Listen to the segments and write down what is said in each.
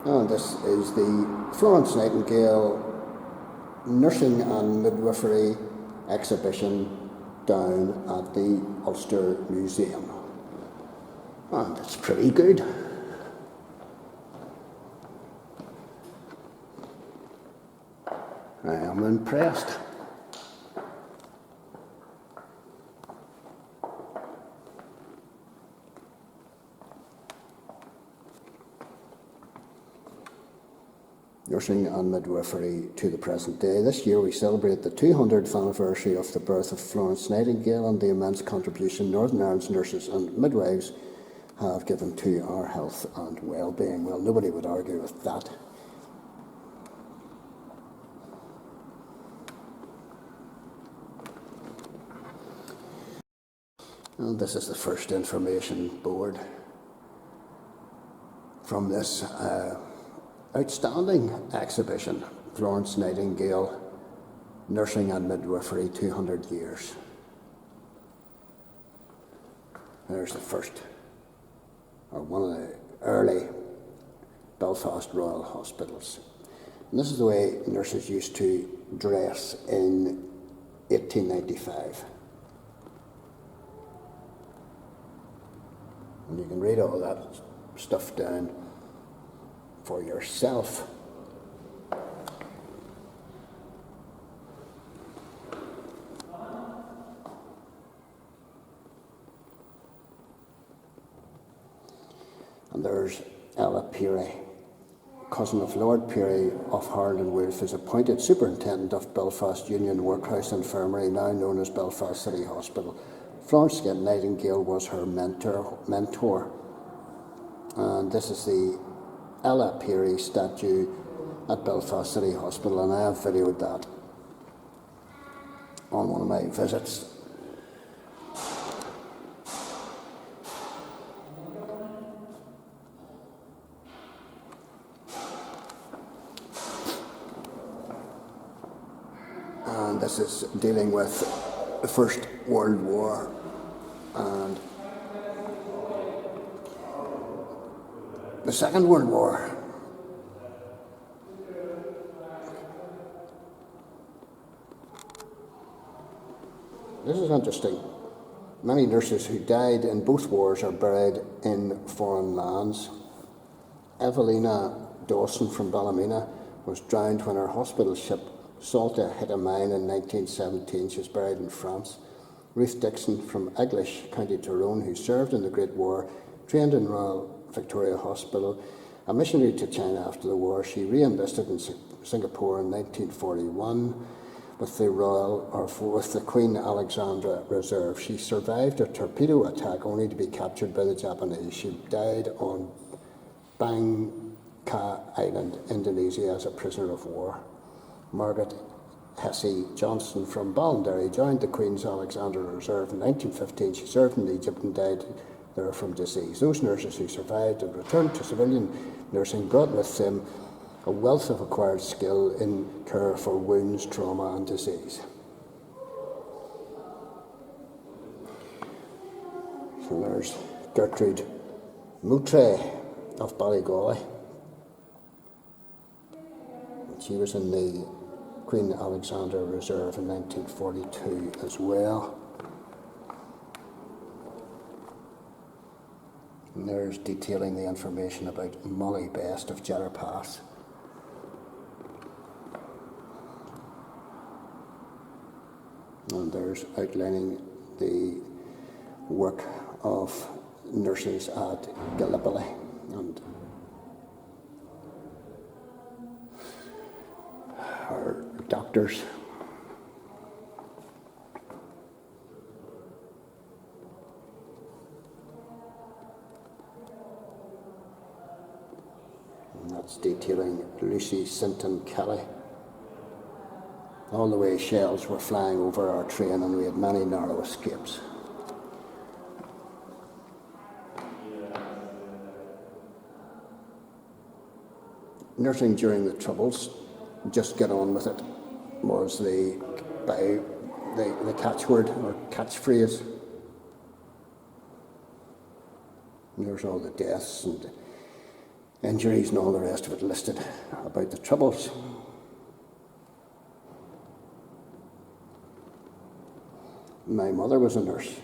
And this is the Florence Nightingale Nursing and Midwifery exhibition down at the Ulster Museum. And it's pretty good. I am impressed. Nursing and midwifery to the present day. This year we celebrate the 200th anniversary of the birth of Florence Nightingale and the immense contribution Northern Ireland's nurses and midwives have given to our health and well-being. Well, nobody would argue with that. And this is the first information board from this outstanding exhibition, Florence Nightingale, Nursing and Midwifery 200 Years. There's the first, or one of the early Belfast Royal Hospitals. And this is the way nurses used to dress in 1895. And you can read all that stuff down for yourself. And there's Ella Peary, cousin of Lord Peary of Harland and Wolff, is appointed Superintendent of Belfast Union Workhouse Infirmary, now known as Belfast City Hospital. Florence Nightingale was her mentor. And this is the Ella Peary statue at Belfast City Hospital, and I have videoed that on one of my visits. And this is dealing with the First World War and the Second World War. This is interesting. Many nurses who died in both wars are buried in foreign lands. Evelina Dawson from Ballymena was drowned when her hospital ship Salta hit a mine in 1917. She was buried in France. Ruth Dixon from Eglish, County Tyrone, who served in the Great War, trained in Royal Victoria Hospital. A missionary to China after the war, she re-enlisted in Singapore in 1941 with the Queen Alexandra Reserve. She survived a torpedo attack only to be captured by the Japanese. She died on Bangka Island, Indonesia, as a prisoner of war. Margaret Hesse Johnson from Ballinderry joined the Queen's Alexandra Reserve in 1915. She served in Egypt and died there from disease. Those nurses who survived and returned to civilian nursing brought with them a wealth of acquired skill in care for wounds, trauma and disease. So there's Gertrude Moutray of Ballygawley. She was in the Queen Alexandra Reserve in 1942 as well. And there's detailing the information about Molly Best of Jedder Pass. And there's outlining the work of nurses at Gallipoli and our doctors. And that's detailing Lucy Sinton Kelly. All the way shells were flying over our train and we had many narrow escapes. Nursing during the Troubles, just get on with it, was the catchword or catchphrase. And there's all the deaths and injuries and all the rest of it listed about the troubles. My mother was a nurse.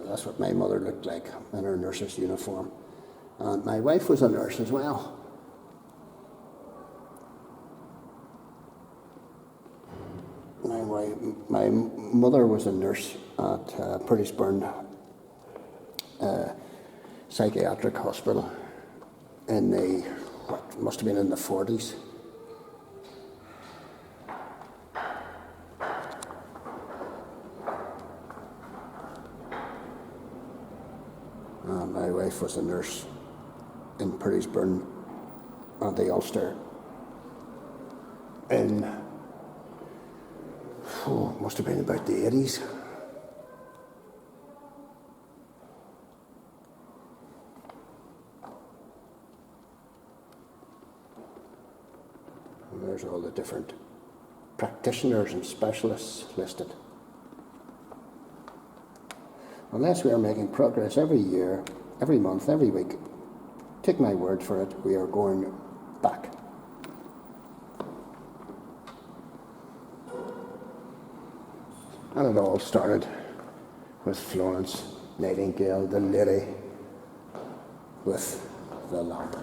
That's what my mother looked like in her nurse's uniform. And my wife was a nurse as well. My mother was a nurse at Purtisburn Psychiatric Hospital in must have been in the 40s. My wife was a nurse in Purtisburn at the Ulster in, must have been about the 80s. And there's all the different practitioners and specialists listed. Unless we are making progress every year, every month, every week, take my word for it, we are going back. And it all started with Florence Nightingale, the lady with the lamp.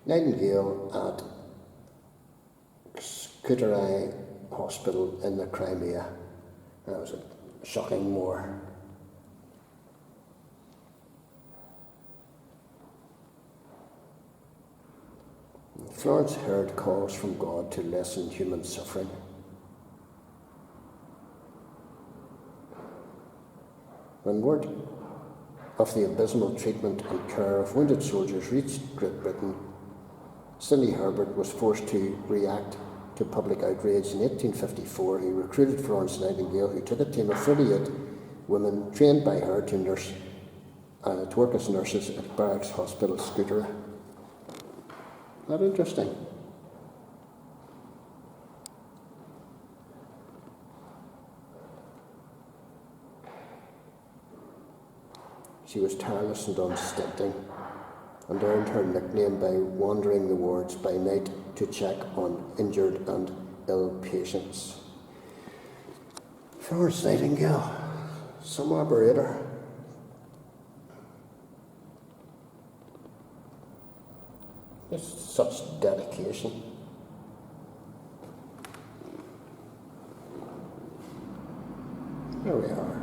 Nightingale at Scutari Hospital in the Crimea. That was a shocking war. Florence heard calls from God to lessen human suffering. When word of the abysmal treatment and care of wounded soldiers reached Great Britain, Sidney Herbert was forced to react to public outrage. In 1854, he recruited Florence Nightingale, who took a team of 38 women trained by her to work as nurses at Barracks Hospital, Scutari. Isn't that interesting? She was tireless and unstinting, and earned her nickname by wandering the wards by night to check on injured and ill patients. Florence Nightingale, some operator. It's such dedication. There we are.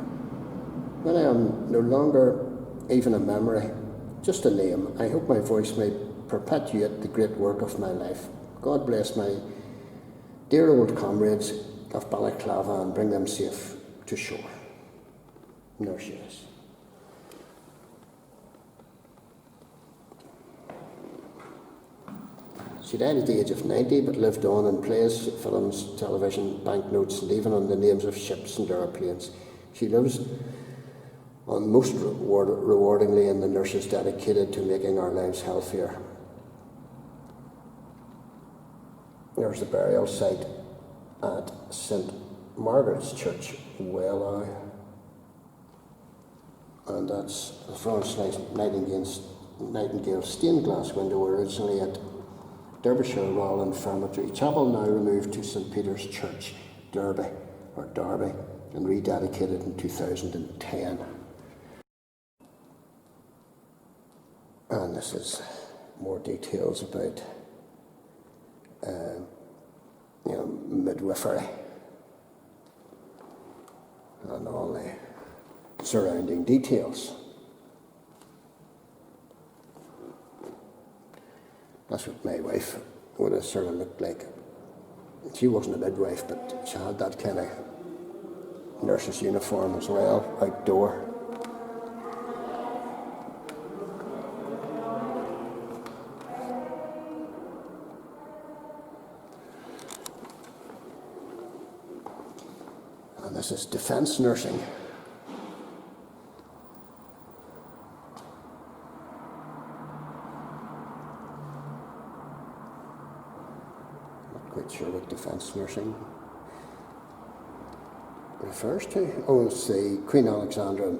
When I am no longer even a memory, just a name, I hope my voice may perpetuate the great work of my life. God bless my dear old comrades of Balaclava and bring them safe to shore. And there she is. She died at the age of 90, but lived on in plays, films, television, banknotes, and even on the names of ships and aeroplanes. She lives on most rewardingly in the nurses dedicated to making our lives healthier. There's the burial site at St. Margaret's Church, Wellow. And that's Florence Nightingale's stained glass window, originally at Derbyshire Royal Infirmary Chapel, now removed to St. Peter's Church, Derby, and rededicated in 2010. And this is more details about midwifery and all the surrounding details. That's what my wife would have sort of looked like. She wasn't a midwife, but she had that kind of nurse's uniform as well, outdoor. And this is defence nursing. quite sure what defence nursing refers to. Oh, it's the Queen Alexandra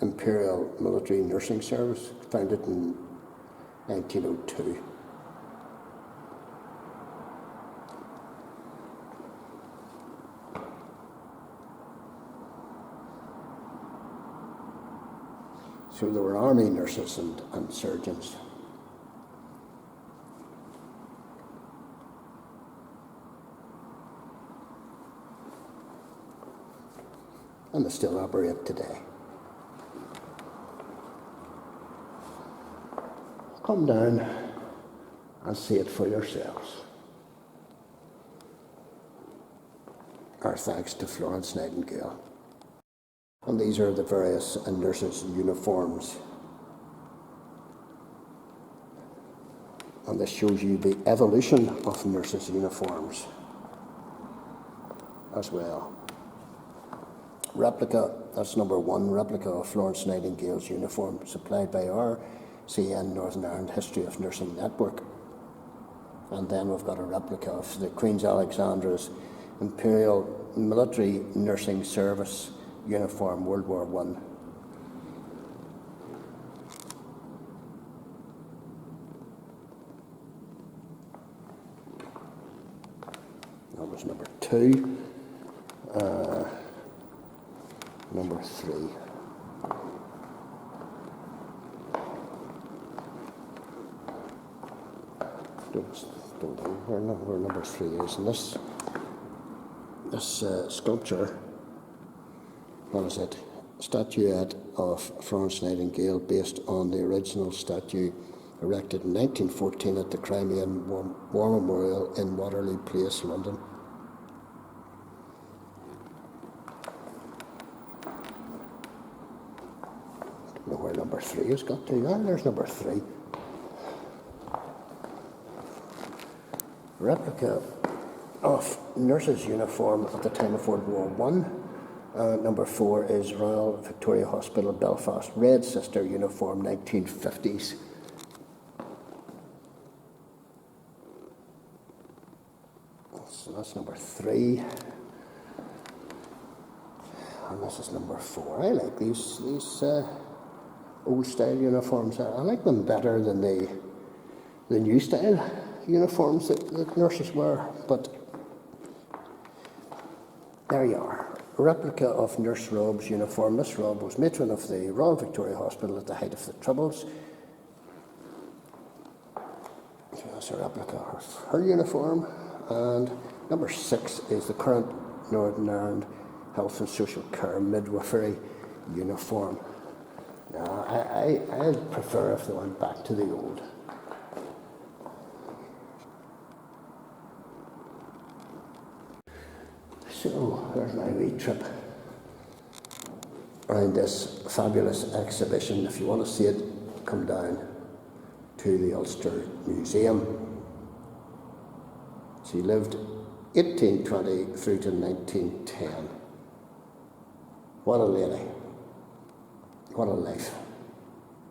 Imperial Military Nursing Service, founded in 1902. So there were army nurses and surgeons. And they still operate today. Come down and see it for yourselves. Our thanks to Florence Nightingale. And these are the various nurses' uniforms. And this shows you the evolution of nurses' uniforms as well. Replica, that's number one, replica of Florence Nightingale's uniform supplied by our CN Northern Ireland History of Nursing Network. And then we've got a replica of the Queen Alexandra's Imperial Military Nursing Service uniform, World War I. That was number 2. Number 3. Don't know where number 3 is. And this sculpture, what is it? Statuette of Florence Nightingale, based on the original statue erected in 1914 at the Crimean War Memorial in Waterloo Place, London. Don't know where number 3 has got to. Ah, there's number 3. Replica of nurses' uniform at the time of World War I. Number 4 is Royal Victoria Hospital, Belfast, Red Sister uniform, 1950s. So that's number 3. And this is number 4. I like these old style uniforms. I like them better than the new style uniforms that nurses wear, but there you are. A replica of Nurse Rob's uniform. Miss Rob was matron of the Royal Victoria Hospital at the height of the Troubles. So that's a replica of her uniform. And number 6 is the current Northern Ireland Health and Social Care Midwifery uniform. Now, I'd prefer if they went back to the old. So there's my wee trip around this fabulous exhibition. If you want to see it, come down to the Ulster Museum. She lived 1820 through to 1910. What a lady. What a life.